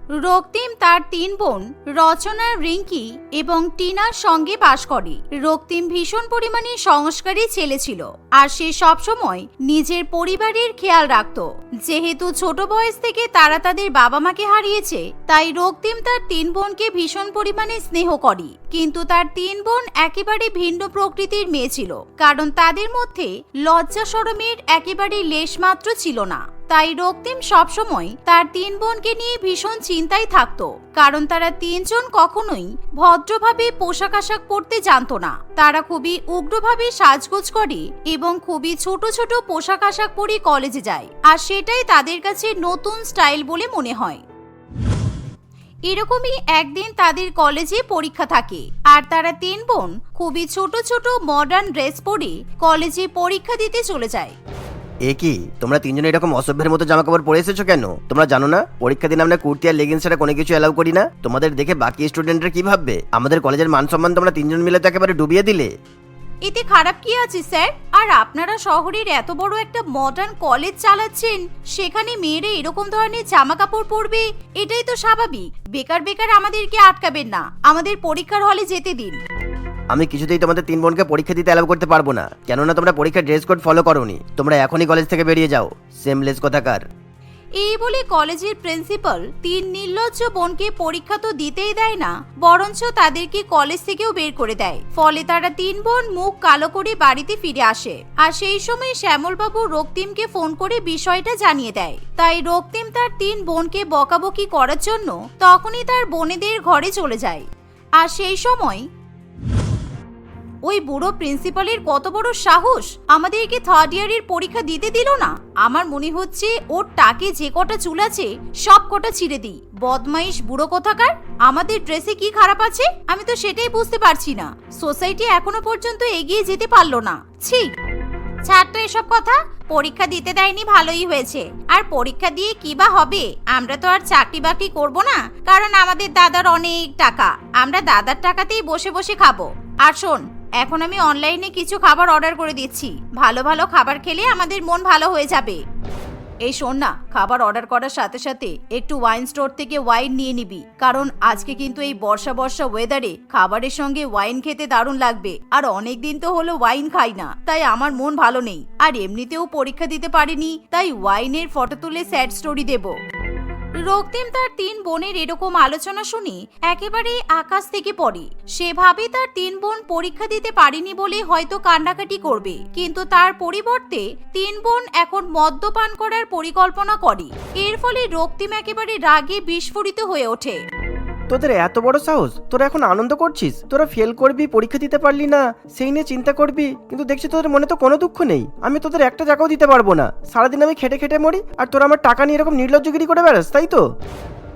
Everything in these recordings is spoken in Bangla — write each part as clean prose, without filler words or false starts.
রক্তিম তার ৩ বোন রচনা, রিঙ্কি এবং টিনার সঙ্গে বাস করে। রক্তিম ভীষণ পরিমাণে সংস্কারী ছেলে ছিল আর সে সবসময় নিজের পরিবারের খেয়াল রাখত। যেহেতু ছোট বয়স থেকে তারা তাদের বাবা মাকে হারিয়েছে, তাই রক্তিম তার ৩ বোনকে ভীষণ পরিমাণে স্নেহ করে। কিন্তু তার ৩ বোন একেবারে ভিন্ন প্রকৃতির মেয়ে ছিল, কারণ তাদের মধ্যে লজ্জা শরমের একেবারে লেশমাত্র ছিল না। তাই রক্তিম সবসময় তার ৩ বোনকে নিয়ে ভীষণ চিন্তায় থাকত, কারণ তারা ৩ জন কখনোই ভদ্রভাবে পোশাক আশাক পরতে জানতো না। তারা খুবই উগ্রভাবে সাজগোজ করে এবং খুবই ছোট ছোট পোশাক আশাক পরে কলেজে যায়, আর সেটাই তাদের কাছে নতুন স্টাইল বলে মনে হয়। এরকমই একদিন তাদের কলেজে পরীক্ষা থাকে, আর তারা ৩ বোন খুবই ছোট ছোট মডার্ন ড্রেস পরে কলেজে পরীক্ষা দিতে চলে যায়। এ কি, তোমরা ৩ জনে এরকম অসভ্যের মতো জামা কাপড় পরে এসেছো কেন? তোমরা জানো না পরীক্ষা দিন আমরা কুর্তি আর লেগিংস ছাড়া কোনো কিছু এলাও করি না? তোমাদের দেখে বাকি স্টুডেন্টরা কি ভাববে? আমাদের কলেজের মান সম্মান তোমরা ৩ জন মিলে তো একেবারে ডুবিয়ে দিলে। এতে খারাপ কি আছে স্যার? আর আপনারা শহরের এত বড় একটা মডার্ন কলেজ চালাচ্ছেন, সেখানে মেয়েরা এরকম ধরনের জামা কাপড় পরবে, এটাই তো স্বাভাবিক। বেকার বেকার আমাদেরকে আটকাবেন না, আমাদের পরীক্ষার হলে যেতে দিন। আমি কিছুতেই তোমাদের ৩ বোনকে পরীক্ষা দিতে এলাও করতে পারবো না, কেননা তোমরা পরীক্ষার ড্রেস কোড ফলো করোনি। তোমরা এখনই কলেজ থেকে বেরিয়ে যাও, সেমলেস কোথাকার। এই বলে কলেজের প্রিন্সিপাল ৩ নির্লজ্জ বোনকে পরীক্ষা তো দিতেই দেয় না, বরঞ্চ তাদেরকে কলেজ থেকেও বের করে দেয়। ফলে তারা ৩ বোন মুখ কালো করে বাড়িতে ফিরে আসে। আর সেই সময় শ্যামলবাবু রক্তিমকে ফোন করে বিষয়টা জানিয়ে দেয়। তাই রক্তিম তার ৩ বোনকে বকাবকি করার জন্য তখনই তার বোনেদের ঘরে চলে যায়। আর সেই সময় ওই বুড়ো প্রিন্সিপালের কত বড় সাহস, আমাদেরকে 3rd ইয়ারের পরীক্ষা দিতে দিল না। আমার মনে হচ্ছে ওর টাকে যে কটা চুল আছে সব কটা ছিঁড়ে দিই। বদমাইশ বুড়ো কোথাকার। আমাদের ড্রেসে কি খারাপ আছে আমি তো সেটাই বুঝতে পারছি না। সোসাইটি এখনো পর্যন্ত এগিয়ে যেতে পারলো না। ছি, ছাড় তো এসব কথা। পরীক্ষা দিতে দেয়নি ভালোই হয়েছে। আর পরীক্ষা দিয়ে কি বা হবে? আমরা তো আর চাকরি বাকরি করবো না, কারণ আমাদের দাদার অনেক টাকা। আমরা দাদার টাকাতেই বসে বসে খাবো। আর শোন, এখন আমি অনলাইনে কিছু খাবার অর্ডার করে দিচ্ছি। ভালো ভালো খাবার খেলে আমাদের মন ভালো হয়ে যাবে। এই শোন না, খাবার অর্ডার করার সাথে সাথে একটু ওয়াইন স্টোর থেকে ওয়াইন নিয়ে নিবি, কারণ আজকে কিন্তু এই বর্ষা ওয়েদারে খাবারের সঙ্গে ওয়াইন খেতে দারুণ লাগবে। আর অনেকদিন তো হলো ওয়াইন খাই না, তাই আমার মন ভালো নেই। আর এমনিতেও পরীক্ষা দিতে পারিনি, তাই ওয়াইনের ফটো তুলে স্যাড স্টোরি দেব। রক্তিম তার ৩ বোনের এরকম আলোচনা শুনে একেবারে আকাশ থেকে পড়ে। সে ভাবে তার ৩ বোন পরীক্ষা দিতে পারেনি বলে হয়তো কান্নাকাটি করবে, কিন্তু তার পরিবর্তে ৩ বোন এখন মদ্যপান করার পরিকল্পনা করে। এর ফলে রক্তিম একেবারে রাগে বিস্ফোরিত হয়ে ওঠে। তোদের এত বড় সাহস, তোরা এখন আনন্দ করছিস? তোরা ফেল করবি, পরীক্ষা দিতে পারলি না, সেই নিয়ে চিন্তা করবি, কিন্তু দেখছি তোদের মনে তো কোনো দুঃখ নেই। আমি তোদের একটা টাকাও দিতে পারবো না। সারাদিন আমি খেটে খেটে মরি, আর তোরা আমার টাকা নিয়ে এরকম নির্লজ্জগিরি করে বেড়াস, তাই তো?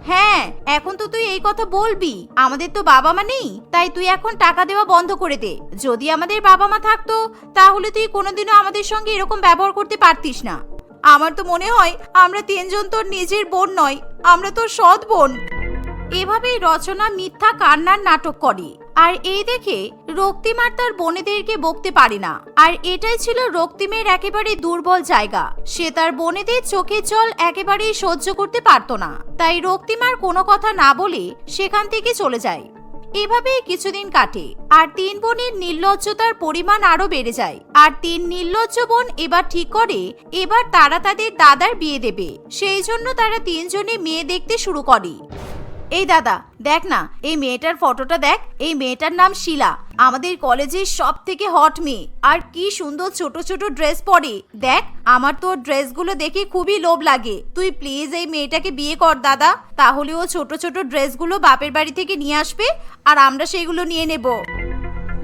হ্যাঁ, এখন তো তুই এই কথা বলবি। আমাদের তো বাবা মা নেই, তাই তুই এখন টাকা দেওয়া বন্ধ করে দে। যদি আমাদের বাবা মা থাকতো, তাহলে তুই কোনোদিনও আমাদের সঙ্গে এরকম ব্যবহার করতে পারতিস না। আমার তো মনে হয় আমরা ৩ জন তোর নিজের বোন নয়, আমরা তোর সৎ বোন। এভাবেই রচনা মিথ্যা কান্নার নাটক করে। আর এই দেখে রক্তিম আর তার বোনেদেরকে বকতে পারে না। আর এটাই ছিল রক্তিমের একেবারে দুর্বল জায়গা। সে তার বোনেদের চোখের জল একেবারেই সহ্য করতে পারতো না। তাই রক্তিম আর কোনো কথা না বলে সেখান থেকে চলে যায়। এভাবেই কিছুদিন কাটে, আর ৩ বোনের নির্লজ্জতার পরিমাণ আরো বেড়ে যায়। আর ৩ নির্লজ্জ বোন এবার ঠিক করে এবার তারা তাদের দাদার বিয়ে দেবে। সেই জন্য তারা ৩ জনে মেয়ে দেখতে শুরু করে। এই দাদা, দেখ না, এই মেয়েটার ফটোটা দেখ। এই মেয়েটার নাম শিলা, আমাদের কলেজের সব থেকে হট মেয়ে। আর কি সুন্দর ছোট ছোট ড্রেস পরে। দেখ, আমার তো ড্রেসগুলো দেখে খুবই লোভ লাগে। তুই প্লিজ এই মেয়েটাকে বিয়ে কর দাদা, তাহলে ও ছোট ছোট ড্রেসগুলো বাপের বাড়ি থেকে নিয়ে আসবে, আর আমরা সেগুলো নিয়ে নেব।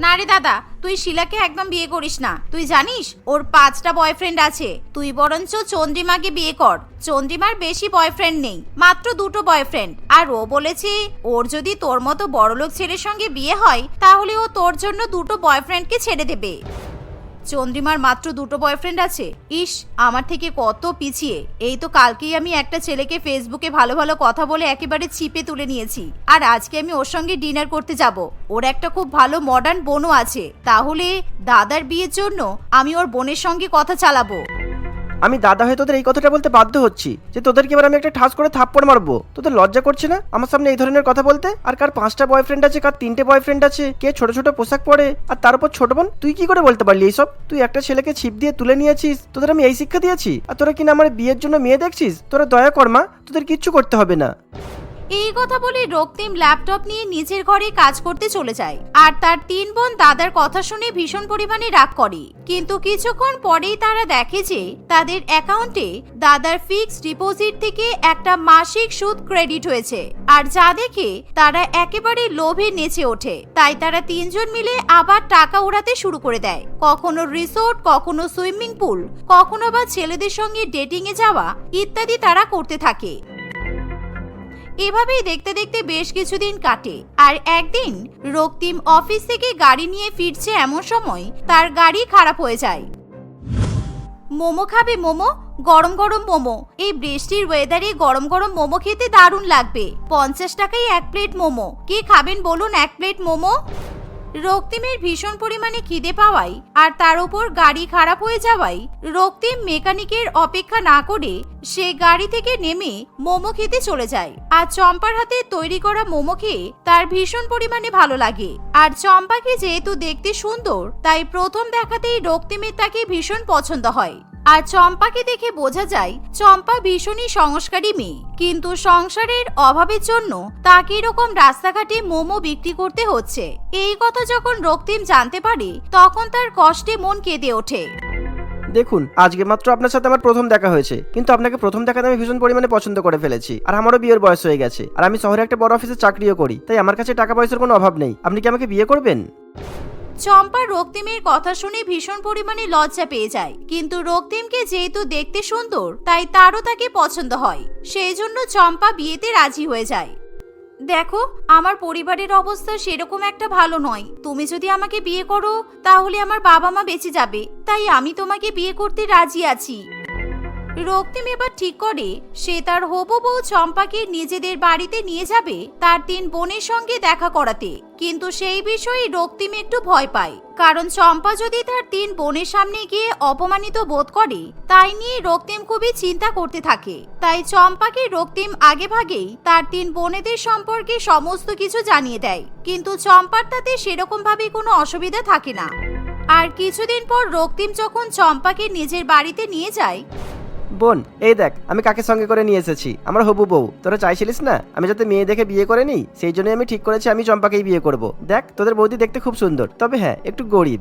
না রে দাদা, তুই শিলাকে একদম বিয়ে করিস না। তুই জানিস ওর 5টা বয়ফ্রেন্ড আছে। তুই বরঞ্চ চন্দ্রিমাকে বিয়ে কর। চন্দ্রিমার বেশি বয়ফ্রেন্ড নেই, মাত্র 2টো বয়ফ্রেন্ড। আর ও বলেছে ওর যদি তোর মতো বড়লোক ছেলের সঙ্গে বিয়ে হয়, তাহলে ও তোর জন্য 2টো বয়ফ্রেন্ডকে ছেড়ে দেবে। চন্দ্রিমার মাত্র 2টো বয়ফ্রেন্ড আছে? ইস, আমার থেকে কত পিছিয়ে। এই তো কালকেই আমি একটা ছেলেকে ফেসবুকে ভালো ভালো কথা বলে একেবারে চিপে তুলে নিয়েছি, আর আজকে আমি ওর সঙ্গে ডিনার করতে যাব। ওর একটা খুব ভালো মডার্ন বোনও আছে। তাহলে দাদার বিয়ের জন্য আমি ওর বোনের সঙ্গে কথা চালাবো। আমি দাদা হয়ে তোদের এই কথাটা বলতে বাধ্য হচ্ছি যে তোদেরকে এবার আমি একটা ঠাস করে থাপ্পড় মারবো। তোদের লজ্জা করছে না আমার সামনে এই ধরনের কথা বলতে? আর কার 5টা বয়ফ্রেন্ড আছে, কার 3টে বয়ফ্রেন্ড আছে, কে ছোট ছোট পোশাক পরে, আর তার উপর ছোট বোন। তুই কি করে বলতে পারলি এইসব? তুই একটা ছেলেকে ছিপ দিয়ে তুলে নিয়েছিস, তোদের আমি এই শিক্ষা দিয়েছি? আর তোরা কিনা আমার বিয়ের জন্য মেয়ে দেখছিস? তোরা দয়া কর মা, তোদের কিচ্ছু করতে হবে না। এই কথা বলে রক্তিম ল্যাপটপ নিয়ে নিজের ঘরে কাজ করতে চলে যায়। আর তার 3 বোন দাদার কথা শুনে ভীষণ পরিমাণে রাগ করে। কিন্তু কিছুক্ষণ পরেই তারা দেখে যে তাদের অ্যাকাউন্টে দাদার ফিক্সড ডিপোজিট থেকে একটা মাসিক সুদ ক্রেডিট হয়েছে। আর যা দেখে তারা একেবারে লোভে নেচে ওঠে। তাই তারা 3 জন মিলে আবার টাকা উড়াতে শুরু করে দেয়। কখনো রিসোর্ট, কখনো সুইমিং পুল, কখনো বা ছেলেদের সঙ্গে ডেটিং এ যাওয়া ইত্যাদি তারা করতে থাকে। এভাবেই দেখতে দেখতে বেশ কিছুদিন কাটে। আর একদিন রক্তিম অফিস থেকে গাড়ি নিয়ে ফিরছে, এমন সময় তার গাড়ি খারাপ হয়ে যায়। মোমো খাবে? মোমো, গরম গরম মোমো। এই বৃষ্টির ওয়েদারে গরম গরম মোমো খেতে দারুণ লাগবে। 50 টাকায় 1 প্লেট মোমো। কে খাবেন বলুন 1 প্লেট মোমো? রক্তিমের ভীষণ পরিমাণে খিদে পাওয়ায় আর তার উপর গাড়ি খারাপ হয়ে যাওয়ায় রক্তিম মেকানিকের অপেক্ষা না করে সে গাড়ি থেকে নেমে মোমো খেতে চলে যায়। আর চম্পার হাতে তৈরি করা মোমো খেয়ে তার ভীষণ পরিমাণে ভালো লাগে। আর চম্পাকে যেহেতু দেখতে সুন্দর, তাই প্রথম দেখাতেই রক্তিমের তাকে ভীষণ পছন্দ হয়। আর চম্পাকে দেখে বোঝা যায় চম্পা ভীষণই সংস্কারী মেয়ে। কিন্তু সংসারের অভাবের জন্য তাকে এরকম রাস্তাঘাটে মোমো বিক্রি করতে হচ্ছে। এই কথা যখন রক্তিম জানতে পারে, তখন তার কষ্টে মন কেঁদে ওঠে। দেখুন, আজকে মাত্র আপনার সাথে আমার প্রথম দেখা হয়েছে, কিন্তু আপনাকে প্রথম দেখাতে আমি ভীষণ পরিমাণে পছন্দ করে ফেলেছি। আর আমারও বিয়ের বয়স হয়ে গেছে, আর আমি শহরে একটা বড় অফিসে চাকরিও করি, তাই আমার কাছে টাকা পয়সার কোনো অভাব নেই। আপনি কি আমাকে বিয়ে করবেন? চম্পা রক্তিমের কথা শুনে ভীষণ পরিমাণে লজ্জা পেয়ে যায়। কিন্তু রক্তিমকে যেহেতু দেখতে সুন্দর, তাই তারও তাকে পছন্দ হয়। সেই জন্য চম্পা বিয়েতে রাজি হয়ে যায়। দেখো, আমার পরিবারের অবস্থা সেরকম একটা ভালো নয়। তুমি যদি আমাকে বিয়ে করো, তাহলে আমার বাবা মা বেঁচে যাবে। তাই আমি তোমাকে বিয়ে করতে রাজি আছি। রক্তিম এবার ঠিক করে সে তার হবু বউ চম্পাকে নিজেদের বাড়িতে নিয়ে যাবে তার 3 বোনের সঙ্গে দেখা করাতে। কিন্তু সেই বিষয়ে রক্তিম একটু ভয় পায়, কারণ চম্পা যদি তার 3 বোনের সামনে গিয়ে অপমানিত বোধ করে, তাই নিয়ে রক্তিম খুবই চিন্তা করতে থাকে। তাই চম্পাকে রক্তিম আগে ভাগেই তার 3 বোনেদের সম্পর্কে সমস্ত কিছু জানিয়ে দেয়। কিন্তু চম্পার তাতে সেরকম ভাবে কোনো অসুবিধা থাকে না। আর কিছুদিন পর রক্তিম যখন চম্পাকে নিজের বাড়িতে নিয়ে যায়, বোন, এই দেখ আমি কাকে সঙ্গে করে নিয়ে এসেছি, আমার হবু বউ। তোরা চাইছিলিস না আমি যাতে মেয়ে দেখে বিয়ে করে নিই? সেই জন্যই আমি ঠিক করেছি আমি চম্পাকেই বিয়ে করব। দেখ, তোদের বৌদি দেখতে খুব সুন্দর, তবে হ্যাঁ একটু গরিব।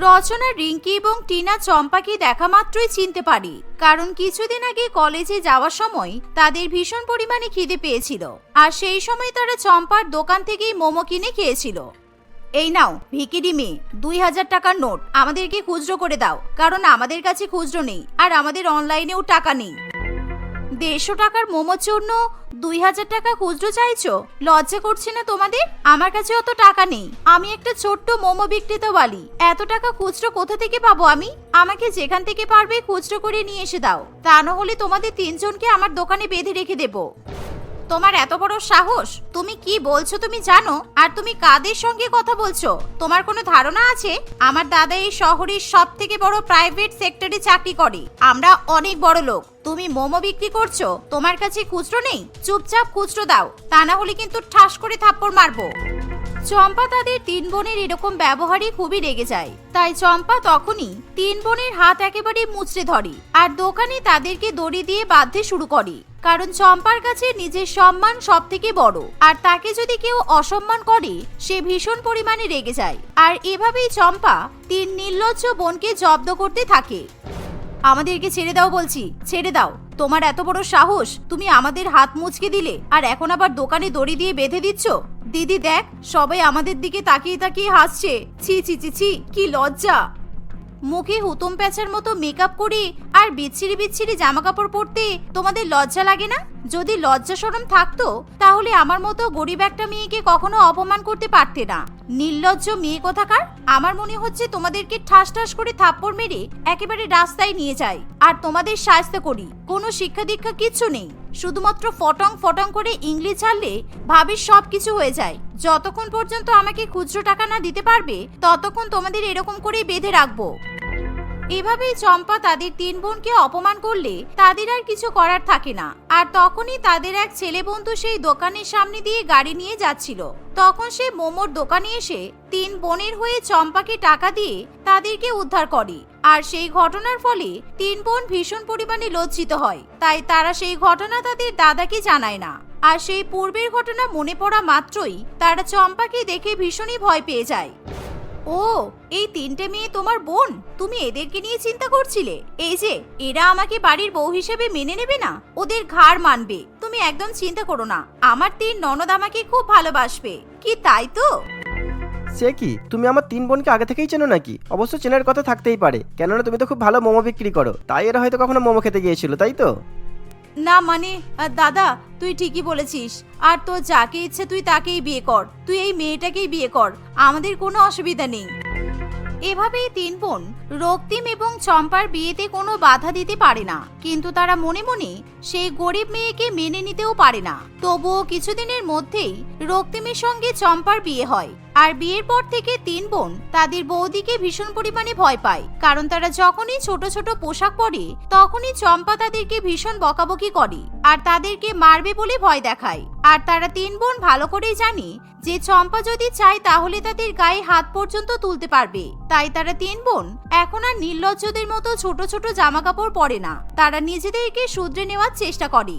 রচনা, রিঙ্কি এবং টিনা চম্পাকে দেখা মাত্রই চিনতে পারে, কারণ কিছুদিন আগে কলেজে যাওয়ার সময় তাদের ভীষণ পরিমাণে খিদে পেয়েছিল। আর সেই সময় তারা চম্পার দোকান থেকেই মোমো কিনে খেয়েছিল। এই নাও ভিকিরি মেয়ে, 2000 টাকার নোট। আমাদেরকে খুচরো করে দাও, কারণ আমাদের কাছে খুচরো নেই, আর আমাদের অনলাইনেও টাকা নেই। 150 টাকার মোমোর জন্য 2000 টাকা খুচরো চাইছো? লজ্জা করছে না তোমাদের? আমার কাছে অত টাকা নেই। আমি একটা ছোট্ট মোমো বিক্রেতা বালি, এত টাকা খুচরো কোথা থেকে পাবো আমি? আমাকে যেখান থেকে পারবে খুচরো করে নিয়ে এসে দাও, তা না হলে তোমাদের 3 জনকে আমার দোকানে বেঁধে রেখে দেবো। তোমার এত বড় সাহস? তুমি কি বলছো তুমি জানো? আর তুমি কাদের সঙ্গে কথা বলছো? তোমার কোনো ধারণা আছে? আমার দাদা এই শহরের সবথেকে বড় প্রাইভেট সেক্টরে চাকরি করে। আমরা অনেক বড় লোক। তুমি মোমো বিক্রি করছো, তোমার কাছে খুচরো নেই? চুপচাপ খুচরো দাও, তা না হলে কিন্তু ঠাস করে থাপ্পড় মারবো। চম্পা তাদের 3 বোনের এরকম ব্যবহারে খুবই রেগে যায়। তাই চম্পা তখনই 3 বোনের হাত একেবারে মুচড়ে ধরে আর দোকানে তাদেরকে দড়ি দিয়ে বাঁধতে শুরু করে। কারণ চম্পার কাছে নিজের সম্মান সব থেকে বড়, আর তাকে যদি কেউ অসম্মান করে সে ভীষণ পরিমাণে রেগে যায়। আর এভাবেই চম্পা 3 নির্লজ্জ বোনকে জব্দ করতে থাকে। আমাদেরকে ছেড়ে দাও বলছি, ছেড়ে দাও। তোমার এত বড় সাহস, তুমি আমাদের হাত মুচকে দিলে, আর এখন আবার দোকানে দড়ি দিয়ে বেঁধে দিচ্ছ। দিদি দেখ, সবাই আমাদের দিকে তাকিয়ে তাকিয়ে হাসছে। ছি ছি ছি ছি, কি লজ্জা। মুখে হুতুম প্যাঁচার মতো মেকআপ করে আর বিচ্ছিরি বিচ্ছিরি জামা কাপড় পরতে তোমাদের লজ্জা লাগে না? যদি লজ্জা শরম থাকতো, তাহলে আমার মতো গরিব একটা মেয়েকে কখনো অপমান করতে পারতে না। নির্লজ্জ মেয়ে কোথাকার। আমার মনে হচ্ছে তোমাদেরকে ঠাস ঠাস করে থাপ্পড় মেরে একেবারে রাস্তায় নিয়ে যাই, আর তোমাদের শায়েস্ত করি। কোনো শিক্ষা দীক্ষা কিচ্ছু নেই, শুধুমাত্র ফটং ফটং করে ইংলিশ ছাড়লে ভাবিস সব কিছু হয়ে যায়। যতক্ষণ পর্যন্ত আমাকে খুচরো টাকা না দিতে পারবে, ততক্ষণ তোমাদের এরকম করেই বেঁধে রাখবো। এভাবেই চম্পা তাদের 3 বোনকে অপমান করলে তাদের আর কিছু করার থাকে না। আর তখনই তাদের এক ছেলে বন্ধু সেই দোকানের সামনে দিয়ে গাড়ি নিয়ে যাচ্ছিল। তখন সে মোমোর দোকানে এসে 3 বোনের হয়ে চম্পাকে টাকা দিয়ে তাদেরকে উদ্ধার করে। আর সেই ঘটনার ফলে 3 বোন ভীষণ পরিমাণে লজ্জিত হয়, তাই তারা সেই ঘটনা তাদের দাদাকে জানায় না। আর সেই পূর্বের ঘটনা মনে পড়া মাত্রই তারা চম্পাকে দেখে ভীষণই ভয় পেয়ে যায়। ও, এই 3টে মেয়ে তোমার বোন? তুমি এদেরকে নিয়ে চিন্তা করছিলে? এই যে এরা আমাকে বাড়ির বউ হিসেবে মেনে নেবে না, ওদের ঘাড় মানবে। তুমি একদম চিন্তা করো না, আমার 3 ননদ আমাকে খুব ভালোবাসবে। কি তাই তো? সে কি, তুমি আমার 3 বোনকে আগে থেকেই চেনো নাকি? অবশ্য চেনার কথা থাকতেই পারে, কেননা তুমি তো খুব ভালো মোমো বিক্রি করো, তাই এরা হয়তো কখনো মোমো খেতে গিয়েছিল, তাই তো? না মানে দাদা, তুই ঠিকই বলেছিস। আর তোর যাকে ইচ্ছে তুই তাকেই বিয়ে কর, তুই এই মেয়েটাকেই বিয়ে কর, আমাদের কোনো অসুবিধা নেই। এভাবেই 3 বোন রক্তিম এবং চম্পার বিয়েতে কোনো বাধা দিতে পারে না, কিন্তু তারা মনে মনে সেই গরিব মেয়েকে মেনে নিতেও পারে না। তবুও কিছুদিনের মধ্যেই রক্তিমের সঙ্গে চম্পার বিয়ে হয়। আর বিয়ের পর থেকে 3 বোন তাদের বৌদিকে ভীষণ পরিমাণে ভয় পায়, কারণ তারা যখনই ছোট ছোট পোশাক পরে তখনই চম্পা তাদেরকে ভীষণ বকাবকি করে আর তাদেরকে মারবে বলে ভয় দেখায়। আর তারা 3 বোন ভালো করেই জানে যে চম্পা যদি চায় তাহলে তাদের গায়ে হাত পর্যন্ত তুলতে পারবে, তাই তারা 3 বোন এখন আর নির্লজ্জদের মতো ছোট ছোট জামা কাপড় পরে না, তারা নিজেদেরকে শুধরে নেওয়ার চেষ্টা করে।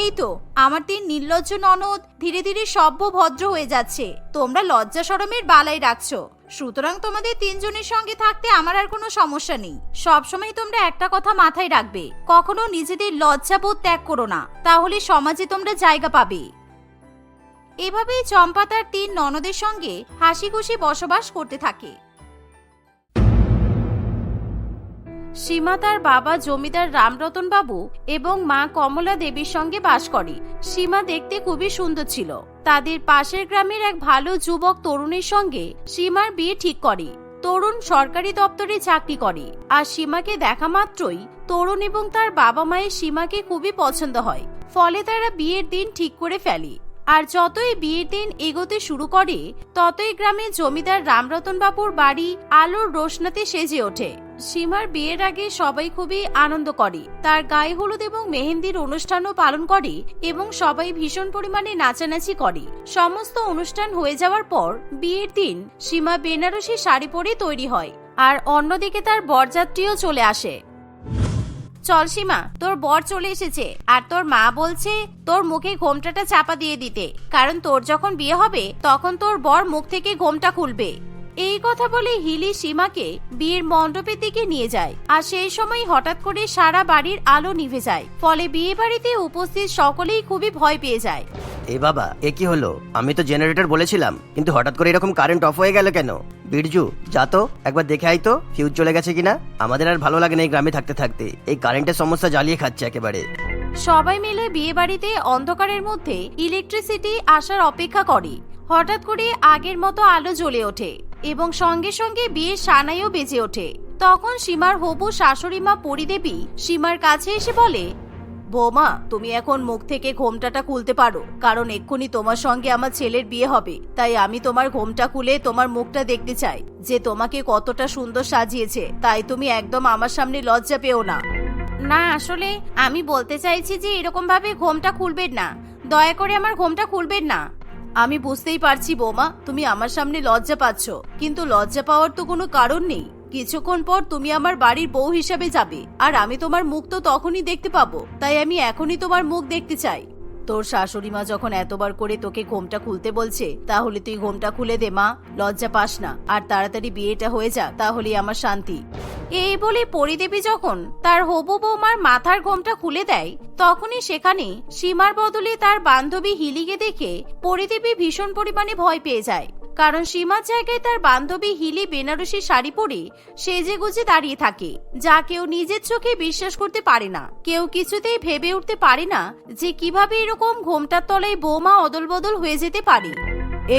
এই তো আমার 3 নির্লজ্জ ননদ ধীরে ধীরে সভ্য ভদ্র হয়ে যাচ্ছে, তোমরা লজ্জা শরমের বালাই রাখছো। সুতরাং তোমাদের 3 জনের সঙ্গে থাকতে আমার আর কোনো সমস্যা নেই। সবসময় তোমরা একটা কথা মাথায় রাখবে, কখনো নিজেদের লজ্জাবোধ ত্যাগ করো না, তাহলে সমাজে তোমরা জায়গা পাবে। এভাবেই চম্পা তার 3 ননদের সঙ্গে হাসি খুশি বসবাস করতে থাকে। সীমা তার বাবা জমিদার রামরতন বাবু এবং মা কমলা দেবীর সঙ্গে বাস করে। সীমা দেখতে খুবই সুন্দর ছিল। তাদের পাশের গ্রামের এক ভালো যুবক তরুণের সঙ্গে সীমার বিয়ে ঠিক করে। তরুণ সরকারি দপ্তরে চাকরি করে, আর সীমাকে দেখা মাত্রই তরুণ এবং তার বাবা মায়ের সীমাকে খুবই পছন্দ হয়। ফলে তারা বিয়ের দিন ঠিক করে ফেলে। আর যতই বিয়ের দিন এগোতে শুরু করে ততই গ্রামে জমিদার রামরতন বাবুর বাড়ি আলোর রোশনাতে সেজে ওঠে। সীমার বিয়ের আগে সবাই খুবই আনন্দ করে, তার গায়ে হলুদ এবং মেহেন্দির অনুষ্ঠানও পালন করে এবং সবাই ভীষণ পরিমাণে নাচানাচি করে। সমস্ত অনুষ্ঠান হয়ে যাওয়ার পর বিয়ের দিন সীমা বেনারসি শাড়ি পরে তৈরি হয়, আর অন্যদিকে তার বরযাত্রীও চলে আসে। চল সীমা, তোর বর চলে এসেছে, আর তোর মা বলছে তোর মুখে ঘোমটাটা চাপা দিয়ে দিতে, কারণ তোর যখন বিয়ে হবে তখন তোর বর মুখ থেকে ঘোমটা খুলবে। এই কথা বলে হিলি সীমাকে বিয়ের মণ্ডপের দিকে নিয়ে যায়। আর সেই সময় হঠাৎ করে সারা বাড়ির আলো নিভে যায়, ফলে বিয়ে বাড়িতে উপস্থিত সকলেই খুবই ভয় পেয়ে যায়। এ বাবা, এ কি হলো? আমি তো জেনারেটর বলেছিলাম, কিন্তু হঠাৎ করে এরকম কারেন্ট অফ হয়ে গেল কেন? বিরজু, যা তো একবার দেখে আই তো ফিউজ চলে গেছে কিনা। আমাদের আর ভালো লাগে না এই গ্রামে থাকতে থাকতে, এই কারেন্টের সমস্যা জ্বালিয়ে খাচ্ছে একেবারে। সবাই মিলে বিয়ে বাড়িতে অন্ধকারের মধ্যে ইলেকট্রিসিটি আসার অপেক্ষা করে। হঠাৎ করে আগের মতো আলো জ্বলে ওঠে এবং সঙ্গে সঙ্গে বিয়ের সানাইও বেজে ওঠে। তখন সীমার হবু শাশুড়ি মা পরিদেবী সীমার কাছে এসে বলে, বৌমা, তুমি এখন মুখ থেকে ঘোমটাটা খুলতে পারো, কারণ এক্ষুনি তোমার সঙ্গে আমার ছেলের বিয়ে হবে। তাই আমি তোমার ঘোমটা খুলে তোমার মুখটা দেখতে চাই যে তোমাকে কতটা সুন্দর সাজিয়েছে। তাই তুমি একদম আমার সামনে লজ্জা পেও না। না, আসলে আমি বলতে চাইছি যে এরকম ভাবে ঘোমটা খুলবেন না, দয়া করে আমার ঘোমটা খুলবেন না। আমি বুঝতেই পারছি বৌমা, তুমি আমার সামনে লজ্জা পাচ্ছ, কিন্তু লজ্জা পাওয়ার তো কোনো কারণ নেই। কিছুক্ষণ পর তুমি আমার বাড়ির বউ হিসাবে যাবে, আর আমি তোমার মুখ তো তখনই দেখতে পাবো। তাই আমি এখনই তোমার মুখ দেখতে চাই। তোর শাশুড়ি মা যখন এতবার করে তোকে ঘোমটা খুলতে বলছে, তাহলে তুই ঘোমটা খুলে দে মা, লজ্জা পাস না, আর তাড়াতাড়ি বিয়েটা হয়ে যা, তাহলেই আমার শান্তি। এই বলে পরিদেবী যখন তার হবু বৌমার মাথার ঘোমটা খুলে দেয়, তখনই সেখানে সীমার বদলে তার বান্ধবী হিলিকে দেখে পরিদেবী ভীষণ পরিমাণে ভয় পেয়ে যায়। কারণ সীমার জায়গায় তার বান্ধবী হিলি বেনারসি শাড়ি পরে সেজে গুজে দাঁড়িয়ে থাকে, যা কেউ নিজের চোখে বিশ্বাস করতে পারে না। কেউ কিছুতেই ভেবে উঠতে পারে না যে কিভাবে এরকম ঘোমটার তলায় বৌমা অদল বদল হয়ে যেতে পারে।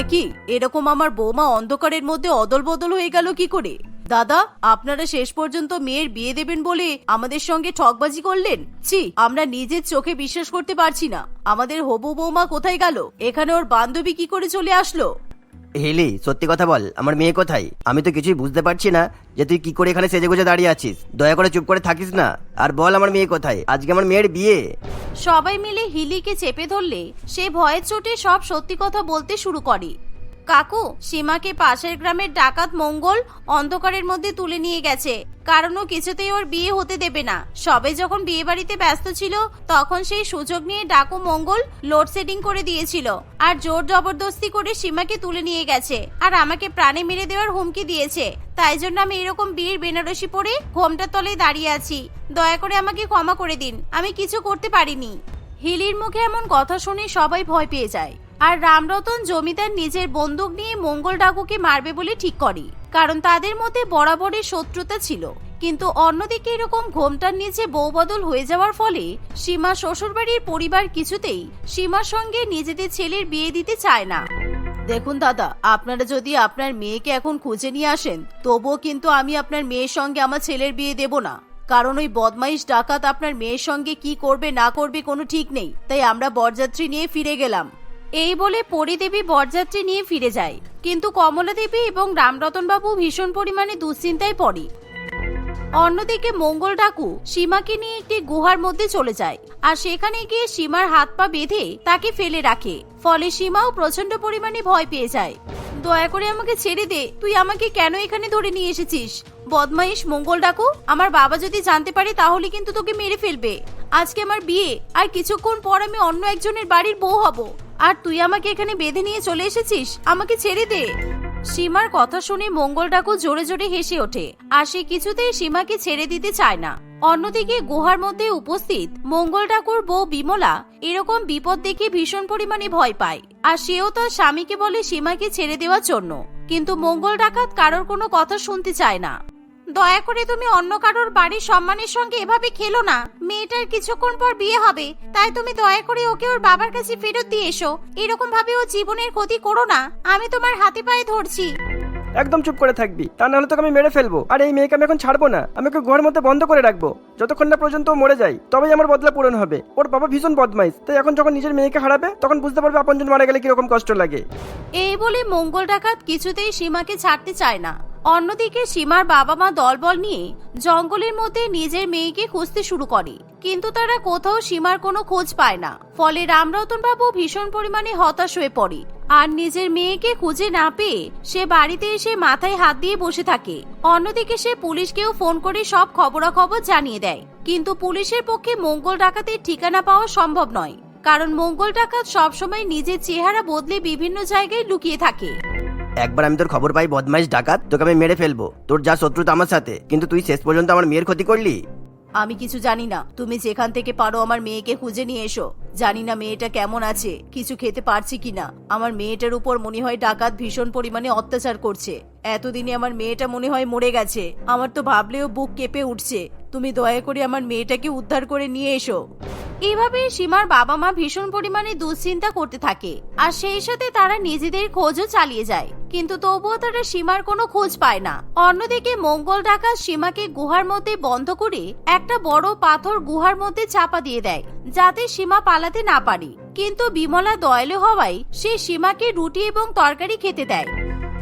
একই এরকম আমার বৌমা অন্ধকারের মধ্যে অদল বদল হয়ে গেল কি করে? দাদা, আপনারা শেষ পর্যন্ত মেয়ের বিয়ে দেবেন বলে আমাদের সঙ্গে ঠকবাজি করলেন। ছি, আমরা নিজের চোখে বিশ্বাস করতে পারছি না। আমাদের হবু বৌমা কোথায় গেল? এখানে ওর বান্ধবী কি করে চলে আসলো? হিলি, সত্যি কথা বল, আমার মেয়ে কোথায়? আমি তো কিছুই বুঝতে পারছি না যে তুই কি করে এখানে সেজেগুজে দাঁড়িয়ে আছিস। দয়া করে চুপ করে থাকিস না, আর বল আমার মেয়ে কোথায়? আজকে আমার মেয়ের বিয়ে। সবাই মিলে হিলিকে চেপে ধরলে সে ভয়ের চোটে সব সত্যি কথা বলতে শুরু করে। কাকু, সীমাকে পাশের গ্রামের ডাকাত মঙ্গল অন্ধকারের মধ্যে তুলে নিয়ে গেছে, কারণ ও কিছুতেই ওর বিয়ে হতে দেবে না। সবে যখন বিয়ে বাড়িতে ব্যস্ত ছিল তখন সেই সুযোগ নিয়ে ডাকু মঙ্গল লোডশেডিং করে দিয়েছিল আর জোর জবরদস্তি করে সীমাকে তুলে নিয়ে গেছে আর আমাকে প্রাণে মেরে দেওয়ার হুমকি দিয়েছে। তাই জন্য আমি এরকম বীর বেনারসি পরে ঘোমটার তলায় দাঁড়িয়ে আছি। দয়া করে আমাকে ক্ষমা করে দিন, আমি কিছু করতে পারিনি। হিলির মুখে এমন কথা শুনে সবাই ভয় পেয়ে যায় আর রামরতন জমিদার নিজের বন্দুক নিয়ে মঙ্গল ডাকুকে মারবে বলে ঠিক করে, কারণ তাদের মধ্যে বরাবরের শত্রুতা ছিল। কিন্তু অন্যদিকে এরকম ঘোমটার নিচে বউ বদল হয়ে যাওয়ার ফলে সীমা শ্বশুরবাড়ির পরিবার কিছুতেই সীমার সঙ্গে নিজেদের ছেলের বিয়ে দিতে চায় না। দেখুন দাদা, আপনারা যদি আপনার মেয়েকে এখন খুঁজে নিয়ে আসেন তবুও কিন্তু আমি আপনার মেয়ের সঙ্গে আমার ছেলের বিয়ে দেব না, কারণ ওই বদমাইশ ডাকাত আপনার মেয়ের সঙ্গে কি করবে না করবে কোনো ঠিক নেই। তাই আমরা বরযাত্রী নিয়ে ফিরে গেলাম। এই বলে পরিদেবী বরযাত্রী নিয়ে ফিরে যায়, কিন্তু কমলা দেবী এবং রামরতন বাবু ভীষণ পরিমাণে দুশ্চিন্তায় পড়ে। অন্যদিকে মঙ্গল ডাকু সীমাকে নিয়ে একটি গুহার মধ্যে চলে যায় আর সেখানে গিয়ে সীমার হাত পা বেঁধে তাকে ফেলে রাখে। ফলে সীমাও প্রচন্ড পরিমাণে ভয় পেয়ে যায়। দয়া করে আমাকে ছেড়ে দে, তুই আমাকে কেন এখানে ধরে নিয়ে এসেছিস? বদমাইশ মঙ্গল ডাকু, আমার বাবা যদি জানতে পারে তাহলে কিন্তু তোকে মেরে ফেলবে। আজকে আমার বিয়ে, আর কিছুক্ষণ পর আমি অন্য একজনের বাড়ির বউ হব, আর তুই আমাকে এখানে বেঁধে নিয়ে চলে এসেছিস। আমাকে ছেড়ে দে। সীমার কথা শুনে মঙ্গল ডাকু জোরে জোরে হেসে ওঠে আর সে কিছুতেই সীমাকে ছেড়ে দিতে চায় না। অন্যদিকে গুহার মধ্যে উপস্থিত মঙ্গল ডাকুর বউ বিমলা এরকম বিপদ দেখে ভীষণ পরিমাণে ভয় পায় আর সেও তার স্বামীকে বলে সীমাকে ছেড়ে দেওয়ার জন্য, কিন্তু মঙ্গল ডাকাত কারোর কোনো কথা শুনতে চায় না। দয়া করে তুমি অন্য কারোর বাড়ির সম্মানের সঙ্গে এভাবে খেলো না। মেয়েটার কিছুক্ষণ পর বিয়ে হবে, তাই তুমি দয়া করে ওকে ওর বাবার কাছে ফেরত দিয়ে এসো। এরকম ভাবে ও জীবনের ক্ষতি করো না, আমি তোমার হাতে পায়ে ধরছি। একদম চুপ করে থাকবি, তা নাহলে তোকে আমি মেরে ফেলবো। আর এই মেয়েকে আমি এখন ছাড়বো না, আমি ওকে ঘরের মধ্যে বন্ধ করে রাখবো যতক্ষণ না পর্যন্ত ও মরে যায়, তবেই আমার বদলা পূরণ হবে। ওর বাবা ভীষণ বদমাইশ, তাই এখন যখন নিজের মেয়েকে হারাবে তখন বুঝতে পারবে আপনজন মারা গেলে কিরকম কষ্ট লাগে। এই বলে মঙ্গল ডাকাত কিছুতেই সীমাকে ছাড়তে চায় না। অন্যদিকে সীমার বাবা মা দলবল নিয়ে জঙ্গলের মধ্যে নিজের মেয়েকে খুঁজতে শুরু করে, কিন্তু তারা কোথাও সীমার কোনো খোঁজ পায় না। ফলে রামরতন বাবু ভীষণ পরিমাণে হতাশ হয়ে পড়ে আর নিজের মেয়েকে খুঁজে না পেয়ে সে বাড়িতে এসে মাথায় হাত দিয়ে বসে থাকে। অন্যদিকে সে পুলিশকেও ফোন করে সব খবরাখবর জানিয়ে দেয়, কিন্তু পুলিশের পক্ষে মঙ্গল ডাকাতের ঠিকানা পাওয়া সম্ভব নয়, কারণ মঙ্গল ডাকাত সবসময় নিজের চেহারা বদলে বিভিন্ন জায়গায় লুকিয়ে থাকে। একবার আমি তোর খবর পাই বদমাইশ ডাকাত, তোকে আমি মেরে ফেলবো। তোর যা শত্রুতা আমার সাথে, কিন্তু তুই শেষ পর্যন্ত আমার মেয়ের ক্ষতি করলি। আমি কিছু জানি না, তুমি যেখান থেকে পারো আমার মেয়েকে খুঁজে নিয়ে এসো। জানি না মেয়েটা কেমন আছে, কিছু খেতে পারছি কিনা। আমার মেয়েটার উপর মনে হয় ডাকাত ভীষণ পরিমাণে অত্যাচার করছে। এতদিনে আমার মেয়েটা মনে হয় মরে গেছে। আমার তো ভাবলেও বুক কেঁপে উঠছে। তুমি দয়া করে আমার মেয়েটাকে উদ্ধার করে নিয়ে এসো। এইভাবে সীমার বাবা মা ভীষণ পরিমাণে দুশ্চিন্তা করতে থাকে আর সেই সাথে তারা নিজেদের খোঁজও চালিয়ে যায়, কিন্তু তবুও তারা সীমার কোনো খোঁজ পায় না। অন্যদিকে মঙ্গল ডাকাত সীমাকে গুহার মধ্যে বন্ধ করে একটা বড় পাথর গুহার মধ্যে চাপা দিয়ে দেয়, যাতে সীমা পালাতে না পারে। কিন্তু বিমলা দয়ালু হওয়ায় সে সীমাকে রুটি এবং তরকারি খেতে দেয়।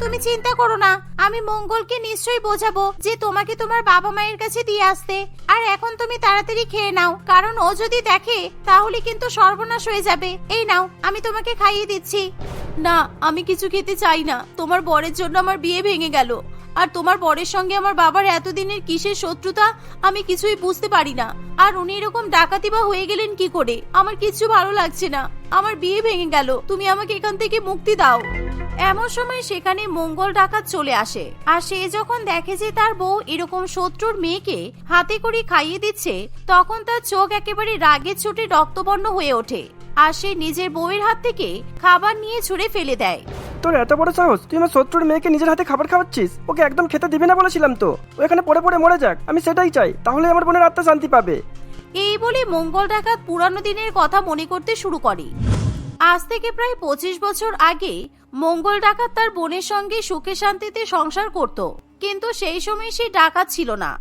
তুমি চিন্তা করো না, আমি মঙ্গলকে নিশ্চয়ই বোঝাবো যে তোমাকে তোমার বাবা মায়ের কাছে দিয়ে আসতে। আর এখন তুমি তাড়াতাড়ি খেয়ে নাও, কারণ ও যদি দেখে তাহলে কিন্তু সর্বনাশ হয়ে যাবে। এই নাও, আমি তোমাকে খাইয়ে দিচ্ছি। না, আমি কিছু খেতে চাই না। তোমার বরের জন্য আমার বিয়ে ভেঙে গেল, আর তোমার বরের সঙ্গে আমার বাবার এতদিনের কিসের শত্রুতা আমি কিছুই বুঝতে পারি না। আর উনি এরকম ডাকাতি বা হয়ে গেলেন কি করে? আমার কিছু ভালো লাগছে না, আমার বিয়ে ভেঙে গেল। তুমি আমাকে এখান থেকে মুক্তি দাও। এমন সময় সেখানে মঙ্গল ডাকাত চলে আসে আর সে যখন দেখে যে তার বউ এরকম শত্রুর মেয়েকে হাতে করে খাইয়ে দিচ্ছে, তখন তার চোখ একেবারে রাগের চোটে রক্তবর্ণ হয়ে ওঠে আর সে নিজের বউয়ের হাত থেকে খাবার নিয়ে ছুঁড়ে ফেলে দেয়। তোর এত বড় সাহস, তুই আমার শত্রুর মেয়েকে নিজের হাতে খাবার খাওয়াচ্ছিস? ওকে একদম খেতে দিবি না বলেছিলাম তো। ও এখানে পড়ে পড়ে মরে যাক, আমি সেটাই চাই, তাহলে আমার বোনের আত্মা শান্তি পাবে। এই বলে মঙ্গল ডাকাত পুরানো দিনের কথা মনে করতে শুরু করে। আজ থেকে প্রায় 25 বছর আগে মঙ্গল ডাকাত তার বোনের সঙ্গে সুখে শান্তিতে সংসার করত, কিন্তু সেই সময় সে ডাকাত ছিল না।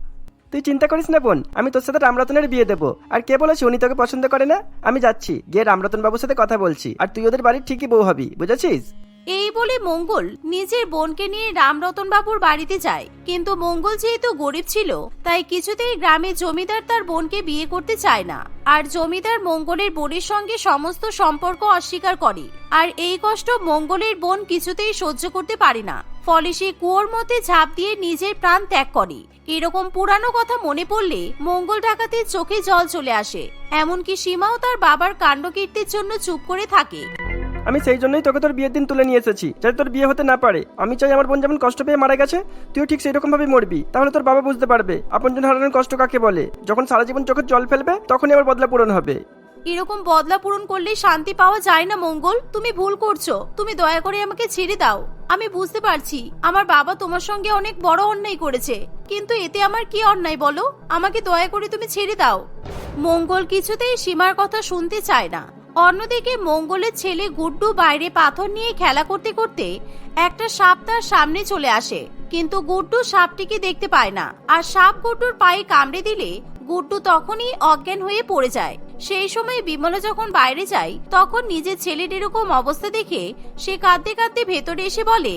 তুই চিন্তা করিস না বোন, আমি তোর সাথে রামরতনের বিয়ে দেবো। আর কে বলেছে উনি তোকে পছন্দ করে না? আমি যাচ্ছি, গিয়ে রামরতন বাবুর সাথে কথা বলছি, আর তুই ওদের বাড়ির ঠিকই বউ হবি, বুঝেছিস? এই বলে মঙ্গল নিজের বোনকে নিয়ে রামরতন বাবুর বাড়িতে যায়, কিন্তু মঙ্গল যেহেতু গরিব ছিল তাই কিছুতেই গ্রামের জমিদার তার বোনকে বিয়ে করতে চায় না। আর জমিদার মঙ্গলের বোনের সঙ্গে সমস্ত সম্পর্ক অস্বীকার করে। আর এই কষ্ট মঙ্গলের বোন কিছুতেই সহ্য করতে পারে না, ফলে সে কুয়োর মধ্যে ঝাঁপ দিয়ে নিজের প্রাণ ত্যাগ করে। এরকম পুরানো কথা মনে পড়লে মঙ্গল ডাকাতের চোখে জল চলে আসে। এমনকি সীমাও তার বাবার কাণ্ডকীর্তির জন্য চুপ করে থাকে। আমি সেই জন্যই তোকে তোর বিয়ের দিন তুলে নিয়ে এসেছি, যাতে তোর বিয়ে হতে না পারে। আমি চাই আমার বোন যেমন কষ্ট পেয়ে মারা গেছে, তুইও ঠিক সেই রকম ভাবে মরবি। তাহলে তোর বাবা বুঝতে পারবে আপনজন হারানোর কষ্ট কাকে বলে। যখন সারা জীবন চোখের জল ফেলবে তখনই আমার বদলা পূরণ হবে। এরকম বদলা পূরণ করলে শান্তি পাওয়া যায় না মঙ্গল, তুমি ভুল করছো। তুমি দয়া করে আমাকে ছেড়ে দাও। আমি বুঝতে পারছি আমার বাবা তোমার সঙ্গে অনেক বড় অন্যায় করেছে, কিন্তু এতে আমার কি অন্যায় বলো? আমাকে দয়া করে তুমি ছেড়ে দাও। মঙ্গল কিছুতেই সীমার কথা শুনতে চায় না। অন্যদিকে মঙ্গলের ছেলে গুড্ডু বাইরে পাথর নিয়ে খেলা করতে করতে একটা সাপ তার সামনে চলে আসে, কিন্তু গুড্ডু সাপটিকে দেখতে পায় না। আর সাপ গুড্ডুর পায়ে কামড়ে দিলে গুড্ডু তখনই অজ্ঞান হয়ে পড়ে যায়। সেই সময় বিমলা যখন বাইরে যায় তখন নিজের ছেলের এরকম অবস্থা দেখে সে কাঁদতে কাঁদতে ভেতরে এসে বলে,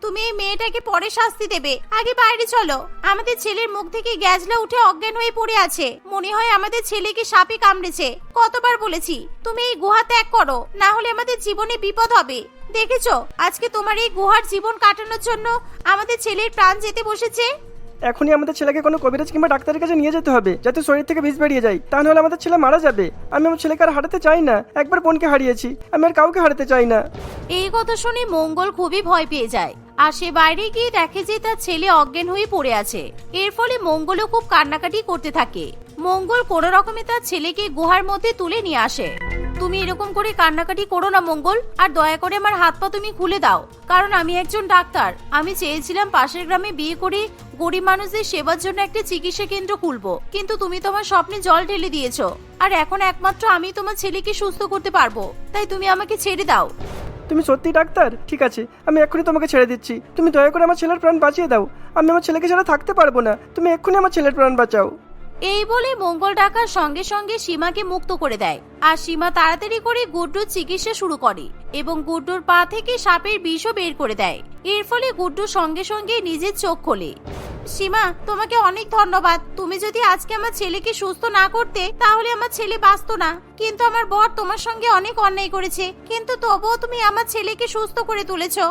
তুমি এই মেয়েটাকে পরে শাস্তি দেবে, আগে বাইরে চলো। আমাদের ছেলের মুখ থেকে গ্যাজলা উঠে অজ্ঞান হয়ে পড়ে আছে, মনে হয় আমাদের ছেলেকে সাপে কামড়েছে। কতবার বলেছি তুমি এই গুহা ত্যাগ করো, না হলে আমাদের জীবনে বিপদ হবে। দেখেছো আজকে তোমার এই গুহার জীবন কাটানোর জন্য আমাদের ছেলের প্রাণ যেতে বসেছে। এখনই আমাদের ছেলেকে কোনো কবিরাজ কিংবা ডাক্তারের কাছে নিয়ে যেতে হবে, যাতে শরীর থেকে বিষ বেরিয়ে যায়। তা নাহলে আমাদের ছেলে মারা যাবে। আমি আমার ছেলেকে আর হারাতে চাই না। একবার বোনকে হারিয়েছি, আমি আর কাউকে হারাতে চাই না। এই কথা শুনে মঙ্গল খুবই ভয় পেয়ে যায়। আর সে বাইরে গিয়ে দেখে যে তার ছেলে অজ্ঞান হয়ে পড়ে আছে। এর ফলে মঙ্গলও খুব কান্নাকাটি করতে থাকে। মঙ্গল কোনো রকমে তার ছেলেকে গুহার মধ্যে তুলে নিয়ে আসে। তুমি এরকম করে কান্নাকাটি করো না মঙ্গল, আর দয়া করে আমার হাত পা তুমি খুলে দাও, কারণ আমি একজন ডাক্তার। আমি চেয়েছিলাম পাশের গ্রামে বিয়ে করে গরিব মানুষদের সেবার জন্য একটা চিকিৎসা কেন্দ্র খুলবো, কিন্তু তুমি তোমার স্বপ্নে জল ঢেলে দিয়েছো। আর এখন একমাত্র আমি তোমার ছেলেকে সুস্থ করতে পারবো, তাই তুমি আমাকে ছেড়ে দাও। তুমি সত্যি ডাক্তার? ঠিক আছে, আমি এক্ষুনি তোমাকে ছেড়ে দিচ্ছি। তুমি দয়া করে আমার ছেলের প্রাণ বাঁচিয়ে দাও। আমি আমার ছেলেকে ছাড়া থাকতে পারবো না। তুমি এক্ষুনি আমার ছেলের প্রাণ বাঁচাও। এই বলে মঙ্গল ডাকার সঙ্গে সঙ্গে সীমাকে মুক্ত করে দেয়। আর সীমা তাড়াতাড়ি করে গুড্ডুর চিকিৎসা শুরু করে এবং গুড্ডুর পা থেকে সাপের বিষও বের করে দেয়। এর ফলে গুড্ডু সঙ্গে সঙ্গে নিজের চোখ খোলে। সীমা, তোমাকে অনেক ধন্যবাদ। তুমি যদি আজকে আমার ছেলেকে সুস্থ না করতে তাহলে আমার ছেলে বাঁচতো না। কিন্তু আমার বর তোমার সঙ্গে অনেক অন্যায় করেছে, কিন্তু তবুও তুমি আমার ছেলেকে সুস্থ করে তুলেছো।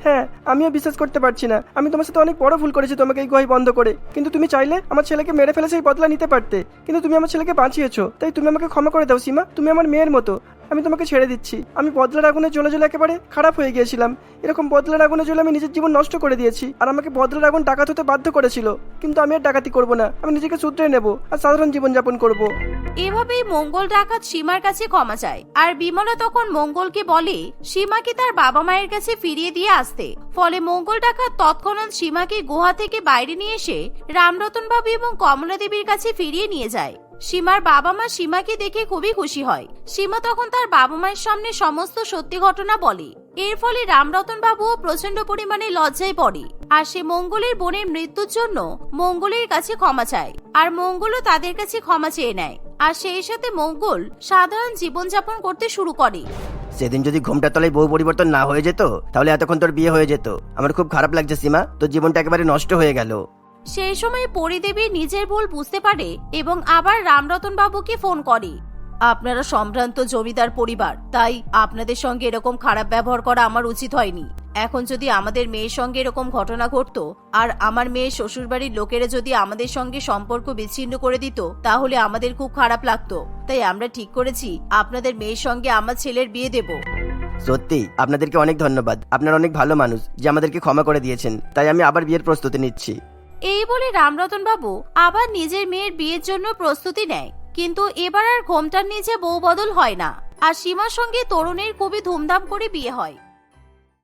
হ্যাঁ, আমিও বিশ্বাস করতে পারছি না। আমি তোমার সাথে অনেক বড় ভুল করেছি তোমাকে এই গুহায় বন্ধ করে। কিন্তু তুমি চাইলে আমার ছেলেকে মেরে ফেলে সেই বদলা নিতে পারতে, কিন্তু তুমি আমার ছেলেকে বাঁচিয়েছো। তাই তুমি আমাকে ক্ষমা করে দাও সীমা। তুমি আমার মেয়ের মতো। আমি তোমাকে ছেড়ে দিচ্ছি। আমি বদলার আগুনে জ্বলে জ্বলে একেবারে খারাপ হয়ে গিয়েছিলাম। এরকম বদলার আগুনে জ্বলে আমি নিজের জীবন নষ্ট করে দিয়েছি। আর আমাকে বদলার আগুন ডাকাত হতে বাধ্য করেছিল। কিন্তু আমি আর ডাকাতি করবো না। আমি নিজেকে শুধরে নেব আর সাধারণ জীবন যাপন করব। এভাবেই মঙ্গল ডাকাত সীমার কাছে ক্ষমা চায়। আর বিমলা তখন মঙ্গলকে বলে সীমাকে তার বাবা মায়ের কাছে ফিরিয়ে দিয়ে আসতে। ফলে মঙ্গল ডাকাত তৎক্ষণাৎ সীমাকে গুহা থেকে বাইরে নিয়ে এসে রামরতন বাবু এবং কমলা দেবীর কাছে ফিরিয়ে নিয়ে যায়। সীমার বাবা মা সীমাকে দেখে খুবই খুশি হয়। সীমা তখন তার বাবা মায়ের সামনে সমস্ত সত্যি ঘটনা বলে। এর ফলে রামরতন বাবুও প্রচন্ড পরিমাণে লজ্জায় পড়ে। আর সে মঙ্গলের বোনের মৃত্যুর জন্য মঙ্গলের কাছে ক্ষমা চায়। আর মঙ্গলও তাদের কাছে ক্ষমা চেয়ে নেয়। আর সেই সাথে মঙ্গল সাধারণ জীবনযাপন করতে শুরু করে। সেদিন যদি ঘুমটা তলায় বউ পরিবর্তন না হয়ে যেত তাহলে এতক্ষণ তোর বিয়ে হয়ে যেত। আমার খুব খারাপ লাগছে সীমা, তোর জীবনটা একেবারে নষ্ট হয়ে গেল। সেই সময় পরিদেবী নিজের ভুল বুঝতে পারে এবং আবার রামরতন বাবুকে ফোন করে। আপনারা সম্ভ্রান্ত জমিদার পরিবার, তাই আপনাদের সঙ্গে এরকম খারাপ ব্যবহার করা আমার উচিত হয়নি। এখন যদি আমাদের মেয়ের সঙ্গে এরকম ঘটনা ঘটতো আর আমার মেয়ের শ্বশুরবাড়ির লোকেরা যদি আমাদের সঙ্গে সম্পর্ক বিচ্ছিন্ন করে দিত তাহলে আমাদের খুব খারাপ লাগতো। তাই আমরা ঠিক করেছি আপনাদের মেয়ের সঙ্গে আমার ছেলের বিয়ে দেব। সত্যি আপনাদেরকে অনেক ধন্যবাদ। আপনারা অনেক ভালো মানুষ যে আমাদেরকে ক্ষমা করে দিয়েছেন। তাই আমি আবার বিয়ের প্রস্তুতি নিচ্ছি। এই বলে রামরতন বাবু আবার নিজের মেয়ের বিয়ের জন্য প্রস্তুতি নেয়। কিন্তু এবার আর ঘোমটার নিচে বউ বদল হয় না। আর সীমার সঙ্গে তরুণের খুবই ধুমধাম করে বিয়ে হয়।